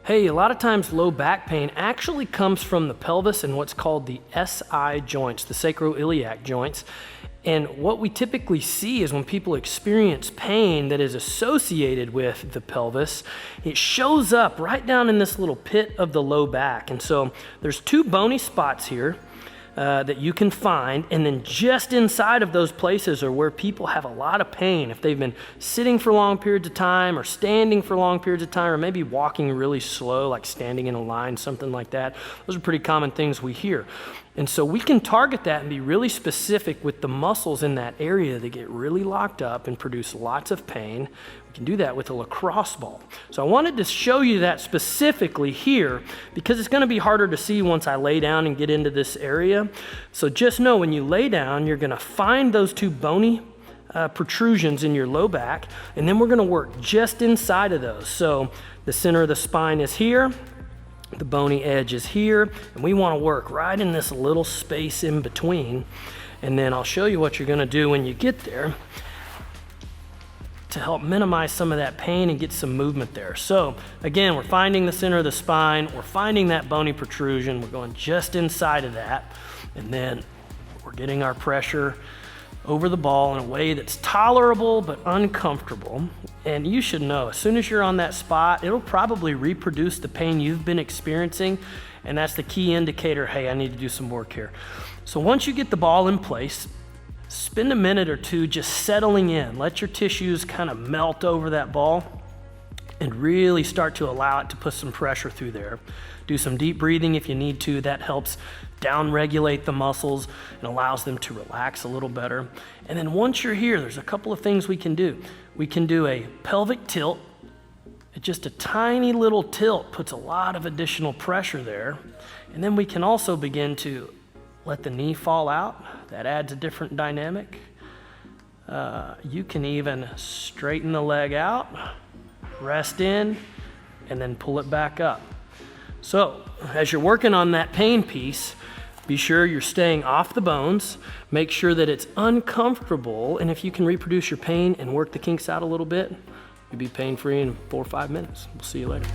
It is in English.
Hey, a lot of times low back pain actually comes from the pelvis and what's called the SI joints, the sacroiliac joints. And what we typically see is when people experience pain that is associated with the pelvis, it shows up right down in this little pit of the low back. And so there's two bony spots here that you can find, and then just inside of those places are where people have a lot of pain if they've been sitting for long periods of time or standing for long periods of time or maybe walking really slow, like standing in a line, something like that. Those are pretty common things we hear. And so we can target that and be really specific with the muscles in that area that get really locked up and produce lots of pain. We can do that with a lacrosse ball. So I wanted to show you that specifically here because it's going to be harder to see once I lay down and get into this area. So just know when you lay down, you're going to find those two bony protrusions in your low back, and then we're going to work just inside of those. So the center of the spine is here. The bony edge is here, and we want to work right in this little space in between. And then I'll show you what you're going to do when you get there to help minimize some of that pain and get some movement there. So again, we're finding the center of the spine, we're finding that bony protrusion, we're going just inside of that, and then we're getting our pressure over the ball in a way that's tolerable but uncomfortable. And you should know, as soon as you're on that spot, it'll probably reproduce the pain you've been experiencing, and that's the key indicator, hey, I need to do some work here. So once you get the ball in place, spend a minute or two just settling in. Let your tissues kind of melt over that ball and really start to allow it to put some pressure through there. Do some deep breathing if you need to. That helps down-regulate the muscles and allows them to relax a little better. And then once you're here, there's a couple of things we can do. We can do a pelvic tilt. Just a tiny little tilt puts a lot of additional pressure there. And then we can also begin to let the knee fall out. That adds a different dynamic. You can even straighten the leg out, rest in, and then pull it back up. So as you're working on that pain piece, be sure you're staying off the bones. Make sure that it's uncomfortable, and if you can reproduce your pain and work the kinks out a little bit, you'll be pain-free in 4 or 5 minutes. We'll see you later.